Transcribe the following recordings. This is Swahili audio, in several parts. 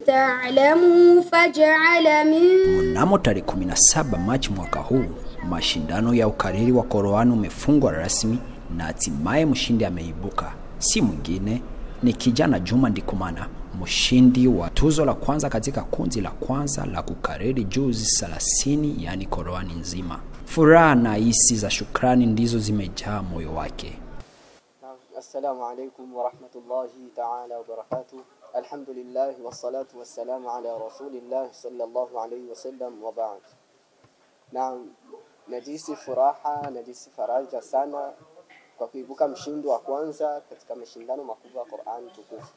تعلموا فجعل من Mnamo tarehe 17 Machi mwaka huu, mashindano ya ukariri wa Qur'an umefungwa rasmi na hatimaye mshindi ameibuka. Si mwingine ni kijana Juma Ndikumana, mshindi wa tuzo la kwanza katika kundi la kwanza la kukariri juzi 30, yani Qur'an nzima. Furaha na hisi za shukrani ndizo zimejaa moyo wake. Assalamu alaykum wa rahmatullahi ta'ala wa barakatuh. Alhamdulillah wassalatu wassalamu ala rasulillah sallallahu alayhi wasallam wa ba'd. Naam, najisi furaha, najisi faraja sana kwa kuibuka mshindi wa kwanza katika mashindano makubwa ya Qur'an tukufu.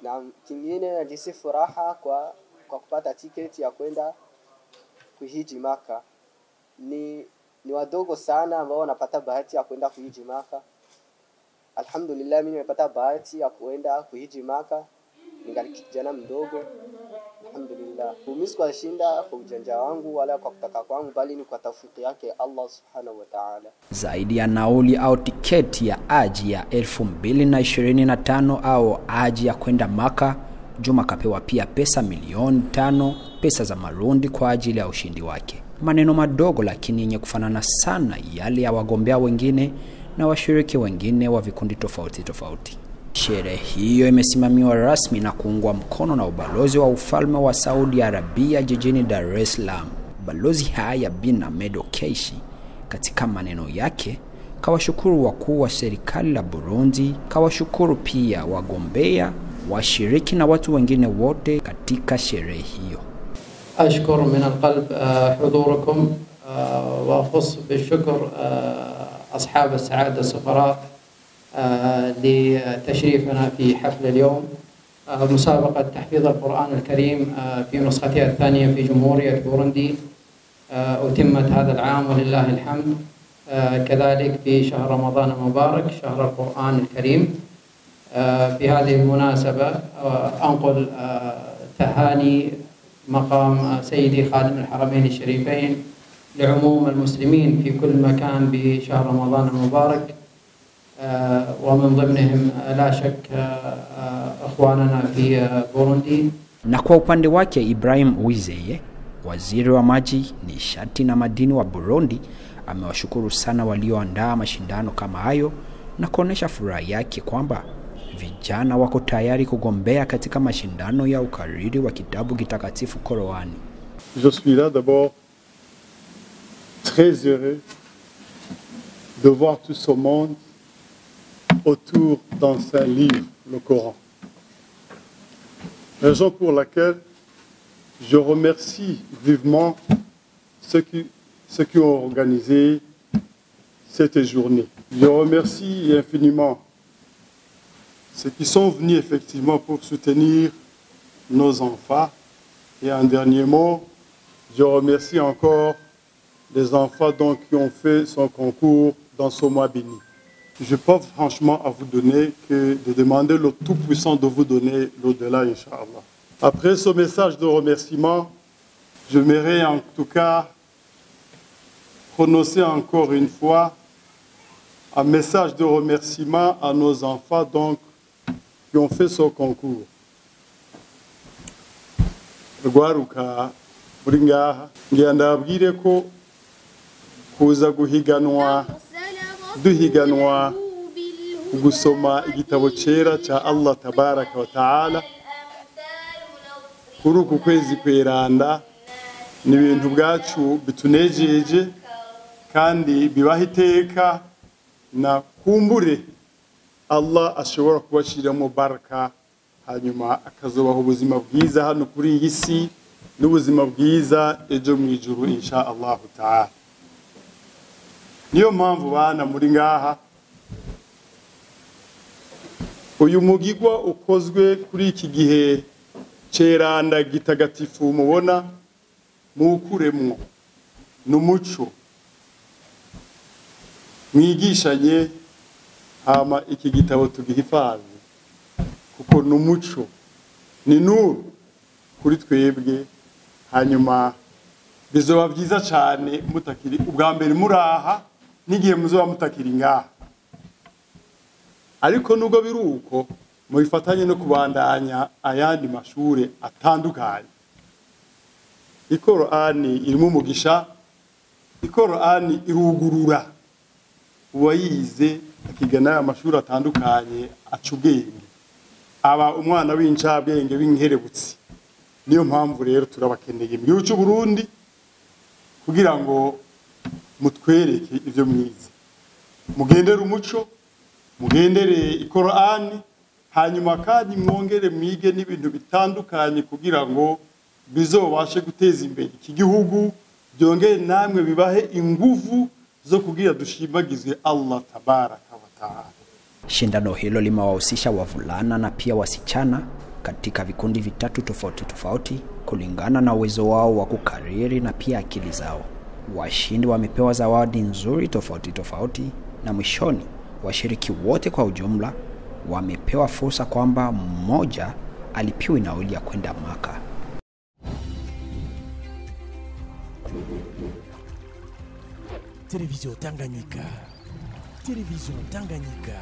Naam, kingine najisi furaha kwa kupata tiketi ya kwenda kuhiji Maka. Ni wadogo sana ambao wanapata bahati ya kwenda kuhiji Maka. Alhamdulillah mimi nimepata bahati ya kwenda kuhiji Maka ningali kijana mdogo. Alhamdulillah. Mimi kwa shinda kwa ujanja wangu wala kwa kutaka kwangu, bali ni kwa tawfiki yake Allah subhanahu wa ta'ala. Zaidi ya nauli au tiketi ya aji ya 2025 au aji ya kwenda Maka, Juma kapewa pia pesa milioni 5 pesa za Marundi kwa ajili ya ushindi wake. Maneno madogo lakini yenye kufanana sana yale ya wagombea wengine na washiriki wengine wa vikundi tofauti tofauti. Sherehe hiyo imesimamiwa rasmi na kuungwa mkono na ubalozi wa ufalme wa Saudi Arabia jijini Dar es Salaam. Balozi Haya bin Ahmed Okeishi katika maneno yake kawashukuru wakuu wa serikali la Burundi, kawashukuru pia wagombea, washiriki na watu wengine wote katika sherehe hiyo. أشكر من القلب حضوركم وأخص بالشكر أصحاب السعادة السفراء لتشريفنا في حفل اليوم مسابقة تحفيظ القرآن الكريم في نسختها الثانية في جمهورية بوروندي. أتمت هذا العام ولله الحمد، كذلك في شهر رمضان المبارك شهر القرآن الكريم. بهذه المناسبة أنقل تهاني مقام سيدي خادم الحرمين الشريفين لعموم المسلمين في كل مكان بشهر رمضان المبارك، ومن ضمنهم لا شك اخواننا في بوروندي. Na kwa upande wake Ibrahim Uwizeye, waziri wa maji, nishati na madini wa Burundi, amewashukuru sana walioandaa mashindano kama hayo na kuonesha furaha yake kwamba vijana wako tayari kugombea katika mashindano ya ukariri wa kitabu kitakatifu Qur'ani. Je suis là d'abord très heureux de voir tout ce monde autour d'un saint livre, le Coran. Raison pour laquelle je remercie vivement ceux qui ont organisé cette journée. Je remercie infiniment ceux qui sont venus effectivement pour soutenir nos enfants. Et en dernier mot, je remercie encore les enfants donc qui ont fait son concours dans ce mois béni. Je peux franchement à vous donner que de demander le Tout-Puissant de vous donner l'au-delà, Inch'Allah. Après ce message de remerciement, je m'aimerais en tout cas prononcer encore une fois un message de remerciement à nos enfants donc qui ont fait ce concours. Rwaruka buringaha ngiyandabwire ko kuza guhiganwa duhiganwa gusoma igitabo cera cha Allah tabaraka wa taala kuri uku kwezi kweranda ni ibintu bwacu bitunejeje kandi bibaha iteka na kumbure Allah ashobora kubashiramo baraka hanyuma akazobaho ubuzima bwiza hano kuri iyi si n'ubuzima bwiza ejo mu ijuru insha Allah ta'ala. Niyo mpamvu bana muri ngaha uyu mugigwa ukozwe kuri iki gihe ceranda gitagatifu mubona mukuremwo n'umuco mwigishanye hama iki gitabo tugihifaze kuko n'umuco ni nuru kuri twebwe hanyuma bizoba byiza cyane mutakiri ubwa mbere muraha n'igihe muzoba mutakiri ngaha ariko nubwo biruko mubifatanye no kubandanya ayandi mashure atandukanye. Ikorani irimo umugisha, ikorani irugurura uwayize akigana amashuri atandukanye acubwenge, aba umwana w'incabwenge w'inkerebutsi. Niyo mpamvu rero turabakeneye mu gihugu cy'u Burundi kugira ngo mutwereke ivyo mwize, mugendere umuco, mugendere ikorani, hanyuma kandi mwongere mwige n'ibintu bitandukanye kugira ngo bizobashe guteza imbere iki gihugu, byongere namwe bibahe inguvu zo kugira dushimagizwe Allah tabaraka wa taala. Shindano hilo limewahusisha wavulana na pia wasichana katika vikundi vitatu tofauti tofauti kulingana na uwezo wao wa kukariri na pia akili zao. Washindi wamepewa zawadi nzuri tofauti tofauti, na mwishoni washiriki wote kwa ujumla wamepewa fursa kwamba mmoja alipiwa nauli ya kwenda Maka. Télévision Tanganyika. Télévision Tanganyika.